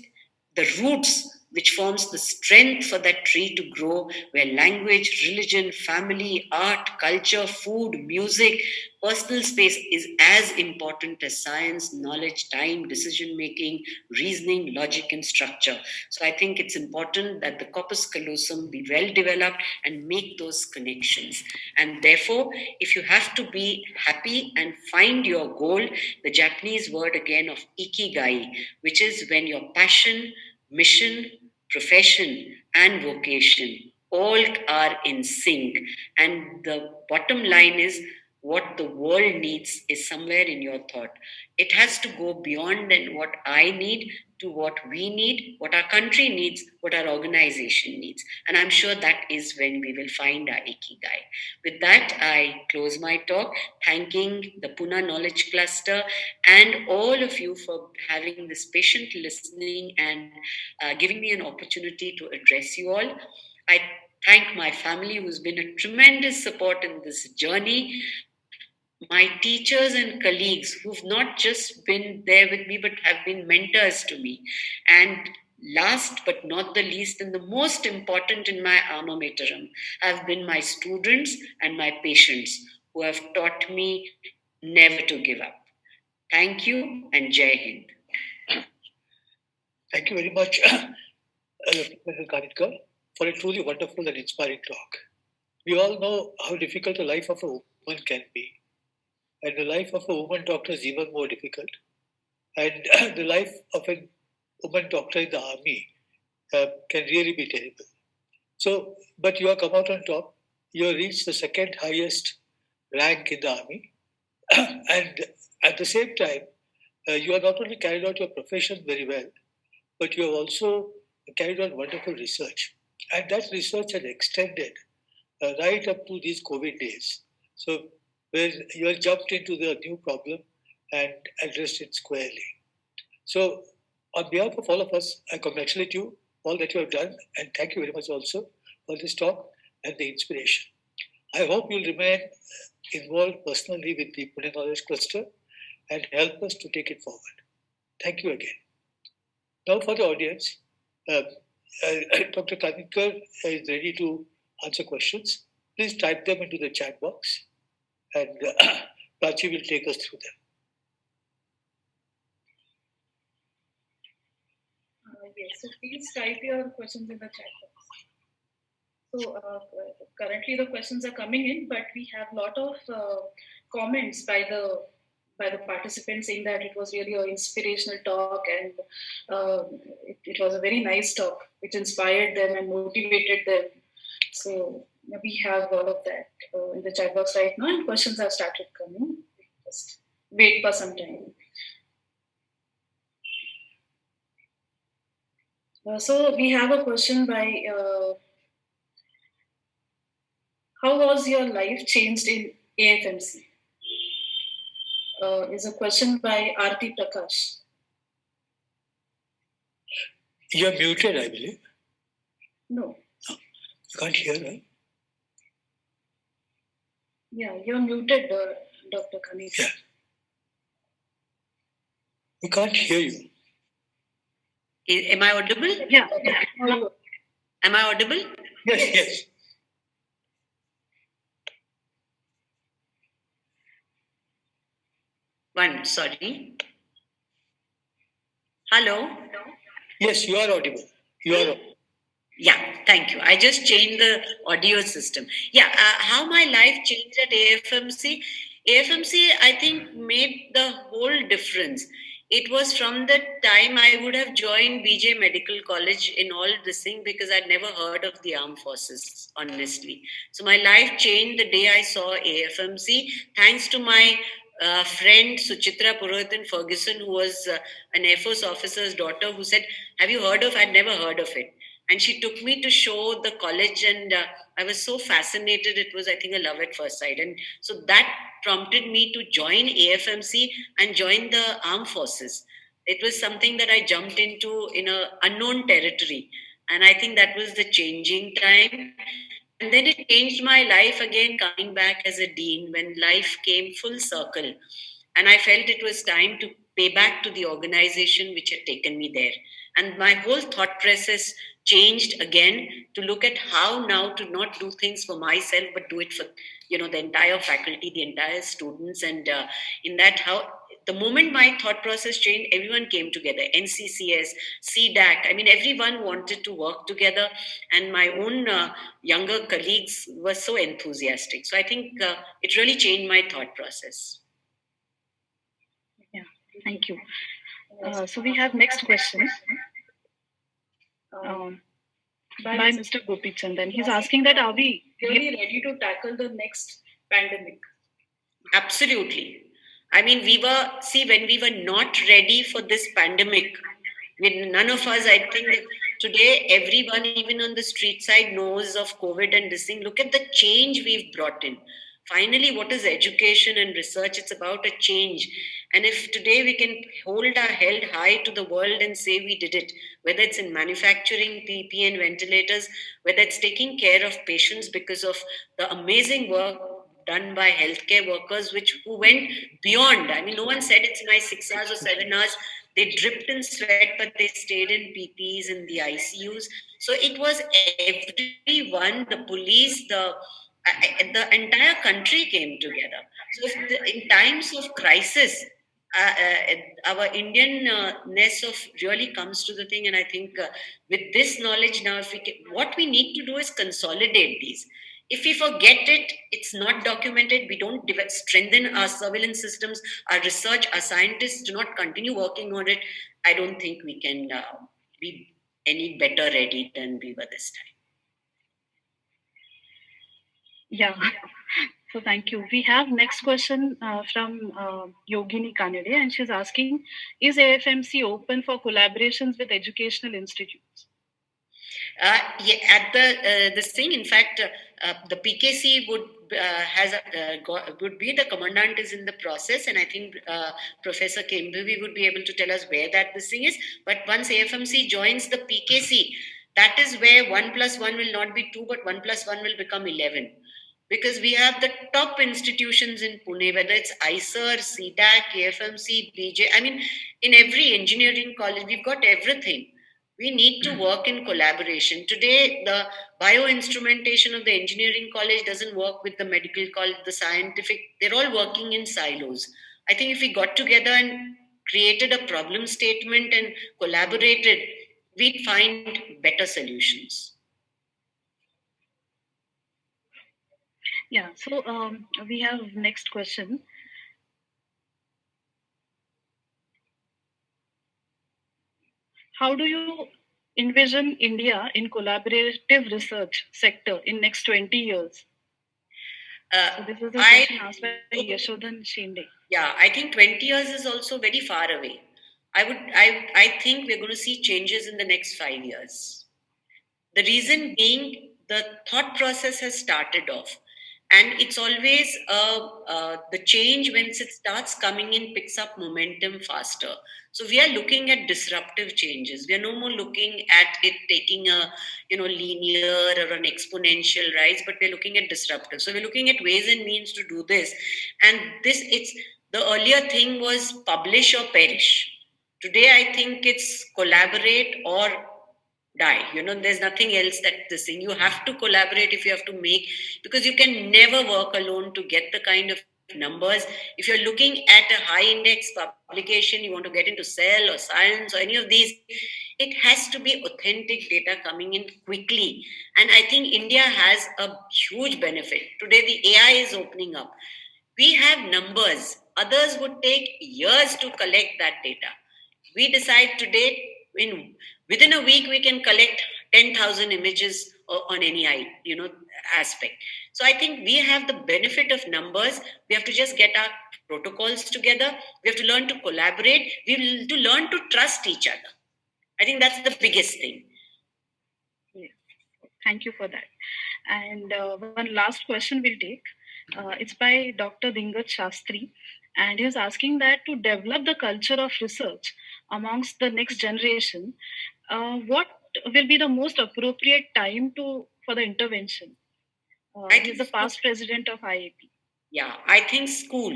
the roots which forms the strength for that tree to grow, where language, religion, family, art, culture, food, music, personal space is as important as science, knowledge, time, decision making, reasoning, logic, and structure. So I think it's important that the corpus callosum be well developed and make those connections. And therefore, if you have to be happy and find your goal, the Japanese word again of ikigai, which is when your passion, mission, profession, and vocation all are in sync. And the bottom line is what the world needs is somewhere in your thought. It has to go beyond than what I need to what we need, what our country needs, what our organization needs. And I'm sure that is when we will find our ikigai. With that, I close my talk, thanking the Pune Knowledge Cluster and all of you for having this patient listening and giving me an opportunity to address you all. I thank my family who's been a tremendous support in this journey, my teachers and colleagues who've not just been there with me but have been mentors to me. And last but not the least, and the most important in my alma mater, have been my students and my patients who have taught me never to give up. Thank you and Jai Hind. Thank you very much, Madhuri Kanitkar, for a truly wonderful and inspiring talk. We all know how difficult the life of a woman can be, and the life of a woman doctor is even more difficult. And the life of a woman doctor in the army can really be terrible. So, but you have come out on top. You have reached the second highest rank in the army, and at the same time, you have not only carried out your profession very well, but you have also carried on wonderful research. And that research has extended right up to these COVID days. So, where you have jumped into the new problem and addressed it squarely. So, on behalf of all of us, I congratulate you, all that you have done, and thank you very much also for this talk and the inspiration. I hope you'll remain involved personally with the Pune Knowledge Cluster and help us to take it forward. Thank you again. Now, for the audience, Dr. Kanitkar is ready to answer questions. Please type them into the chat box, and Prachi will take us through them. Yes, so please type your questions in the chat box. So currently the questions are coming in, but we have a lot of comments by the participants saying that it was really an inspirational talk, and it was a very nice talk which inspired them and motivated them. So we have all of that in the chat box right now, and questions have started coming. Just wait for some time. So we have a question by how was your life changed in AFMC? Is a question by Aarti Prakash. You're muted, I believe. No. You can't hear, right? Yeah, you're muted, Dr. Kanitkar. Yeah. We can't hear you. Am I audible? Yeah. Am I audible? Yes. Sorry. Hello? Yes, you are audible. Yeah, thank you. I just changed the audio system. Yeah, how my life changed at AFMC. AFMC, I think, made the whole difference. It was from the time I would have joined BJ Medical College in all this thing because I'd never heard of the armed forces, honestly. So my life changed the day I saw AFMC, thanks to my friend Suchitra Purohitan Ferguson, who was an Air Force officer's daughter, who said, "Have you heard of?" I'd never heard of it, and she took me to show the college, and I was so fascinated. It was, I think, a love at first sight, and so that prompted me to join AFMC and join the armed forces. It was something that I jumped into in a unknown territory, and I think that was the changing time. And then it changed my life again, coming back as a dean when life came full circle. And I felt it was time to pay back to the organization which had taken me there. And my whole thought process changed again to look at how now to not do things for myself, but do it for the entire faculty, the entire students. And in that, how the moment my thought process changed, everyone came together. NCCS, CDAC, I mean, everyone wanted to work together, and my own younger colleagues were so enthusiastic. So I think it really changed my thought process. Yeah, thank you. So we have next question by Mr. Gopichandan. He's asking that are we really ready to tackle the next pandemic? Absolutely. I mean, when we were not ready for this pandemic, none of us, I think that today, everyone, even on the street side, knows of COVID and this thing. Look at the change we've brought in. Finally, what is education and research? It's about a change. And if today we can hold our head high to the world and say we did it, whether it's in manufacturing PPE and ventilators, whether it's taking care of patients because of the amazing work done by healthcare workers, who went beyond. I mean, no one said it's my 6 hours or 7 hours. They dripped in sweat, but they stayed in PPs in the ICUs. So it was everyone, the police, the entire country came together. So in times of crisis, our Indian-ness of really comes to the thing. And I think with this knowledge now, what we need to do is consolidate these. If we forget it, it's not documented. We don't strengthen our surveillance systems, our research, our scientists do not continue working on it. I don't think we can be any better ready than we were this time. Yeah. So thank you. We have next question from Yogini Kanade, and she's asking, is AFMC open for collaborations with educational institutes? Yeah, at this thing, in fact, the PKC would be the commandant is in the process, and I think Professor Kembavi would be able to tell us where this thing is. But once AFMC joins the PKC, that is where 1 + 1 will not be 2, but 1 + 1 will become 11. Because we have the top institutions in Pune, whether it's ICER, CDAC, KFMC, BJ. I mean, in every engineering college, we've got everything. We need to work in collaboration. Today, the bioinstrumentation of the engineering college doesn't work with the medical college, the scientific. They're all working in silos. I think if we got together and created a problem statement and collaborated, we'd find better solutions. Yeah, so we have next question. How do you envision India in collaborative research sector in next 20 years? So this is a question asked by Yashodhan Shinde. Yeah, I think 20 years is also very far away. I think we're going to see changes in the next 5 years. The reason being, the thought process has started off. And it's always the change, when it starts coming in, picks up momentum faster. So we are looking at disruptive changes. We are no more looking at it taking a linear or an exponential rise, but we're looking at disruptive. So we're looking at ways and means to do this. And it's the earlier thing was publish or perish. Today, I think it's collaborate or die. There's nothing else that this thing. You have to collaborate if you have to make, because you can never work alone to get the kind of numbers. If you're looking at a high index publication, you want to get into Cell or Science or any of these, it has to be authentic data coming in quickly. And I think India has a huge benefit. Today, the AI is opening up. We have numbers. Others would take years to collect that data. We decide today, within a week, we can collect 10,000 images on any aspect. So I think we have the benefit of numbers. We have to just get our protocols together. We have to learn to collaborate. We have to learn to trust each other. I think that's the biggest thing. Yeah. Thank you for that. And one last question we'll take. It's by Dr. Dingat Shastri. And he's asking that to develop the culture of research amongst the next generation, what will be the most appropriate time for the intervention? He's the past president of IAP. Yeah, I think school.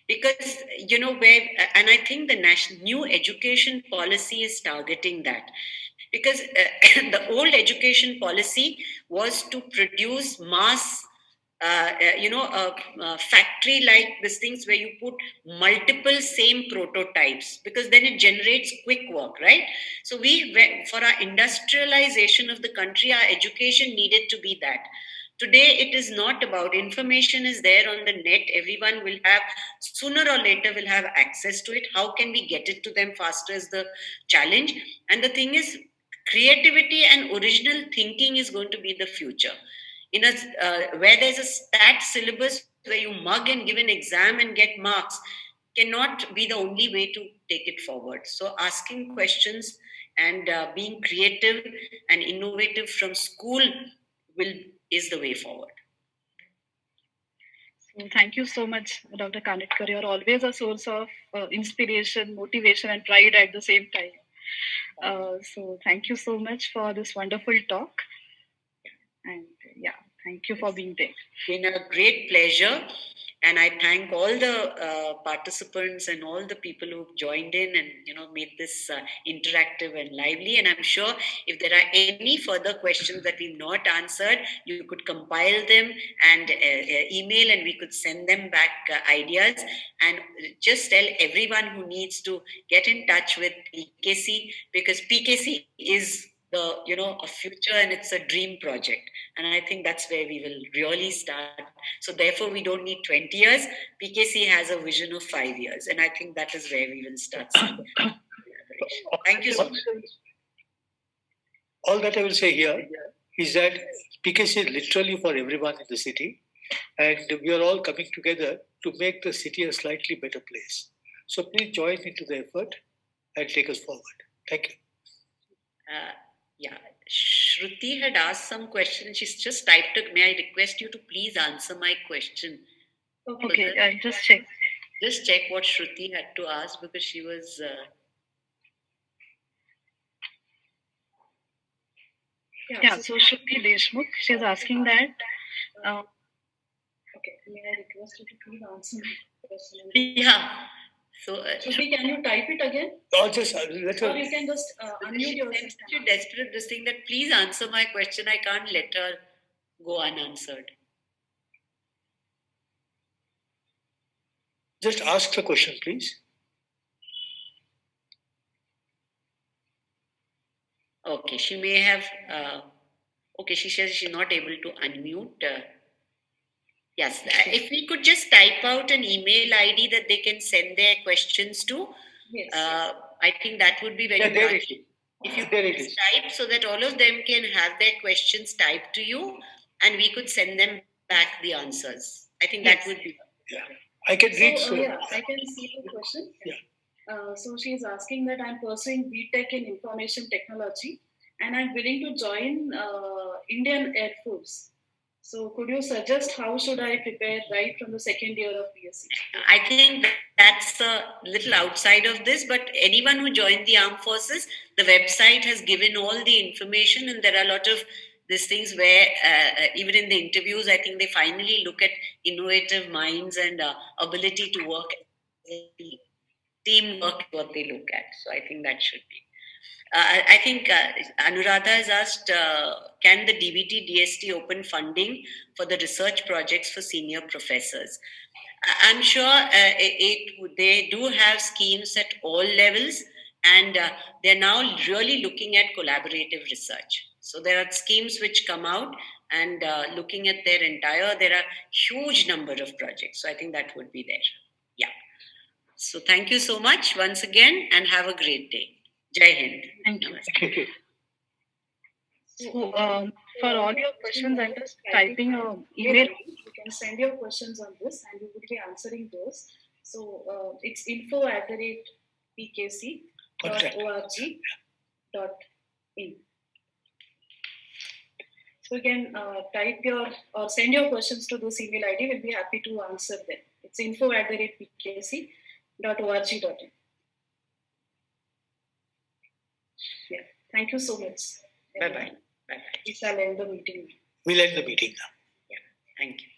because and I think the national new education policy is targeting that, because the old education policy was to produce mass a factory like these things where you put multiple same prototypes, because then it generates quick work, right? So for our industrialization of the country, our education needed to be that. Today it is not about, information is there on the net, everyone will have, sooner or later will have access to it. How can we get it to them faster is the challenge. And the thing is, creativity and original thinking is going to be the future. In a where there's a stat syllabus where you mug and give an exam and get marks, cannot be the only way to take it forward. So asking questions and being creative and innovative from school will is the way forward. So thank you so much, Dr. Kanitkar. You're always a source of inspiration, motivation, and pride at the same time. So thank you so much for this wonderful talk. And yeah, thank you for being there. It's been a great pleasure. And I thank all the participants and all the people who've joined in and made this interactive and lively. And I'm sure if there are any further questions that we've not answered, you could compile them and email, and we could send them back ideas. And just tell everyone who needs to get in touch with PKC, because PKC is a future, and it's a dream project, and I think that's where we will really start. So therefore we don't need 20 years. PKC has a vision of 5 years, and I think that is where we will start. Thank you so much. All that I will say here is that PKC is literally for everyone in the city, and we are all coming together to make the city a slightly better place. So please join into the effort and take us forward. Thank you. Yeah, Shruti had asked some questions. She's just typed it. May I request you to please answer my question? Okay, I'll just check. Just check what Shruti had to ask, because she was. Yeah, so Shruti Deshmukh, she's asking that. Okay, may I request you to please answer my question? Yeah. So, Shruti, can you type it again? Or just let her. Or you can just unmute yourself. She's desperate this thing that please answer my question. I can't let her go unanswered. Just ask the question, please. Okay, she may have. Okay, she says she's not able to unmute. Yes, if we could just type out an email ID that they can send their questions to, yes. I think that would be very there good. If you could type so that all of them can have their questions typed to you, and we could send them back the answers. I think that would be. Yeah, I can read. Yeah, I can see the question. Yeah. So she is asking that I'm pursuing BTech in Information Technology, and I'm willing to join Indian Air Force. So could you suggest how should I prepare right from the second year of BSc? I think that's a little outside of this, but anyone who joined the armed forces, the website has given all the information, and there are a lot of these things where even in the interviews, I think they finally look at innovative minds and ability to work. Teamwork is what they look at. So I think that should be. I think Anuradha has asked, can the DBT DST open funding for the research projects for senior professors? I'm sure they do have schemes at all levels, and they're now really looking at collaborative research. So there are schemes which come out, and looking at there are huge number of projects. So I think that would be there. Yeah. So thank you so much once again, and have a great day. Jai Hind. Thank you. Thank you. So for all your questions, I'm just typing an email. You can send your questions on this, and we will be answering those. So it's info@pkc.org.in. So you can type or send your questions to this email ID. We'll be happy to answer them. It's info@pkc.org.in. Yeah. Thank you so much. Bye-bye. Bye-bye. We shall end the meeting. We'll end the meeting now. Yeah. Thank you.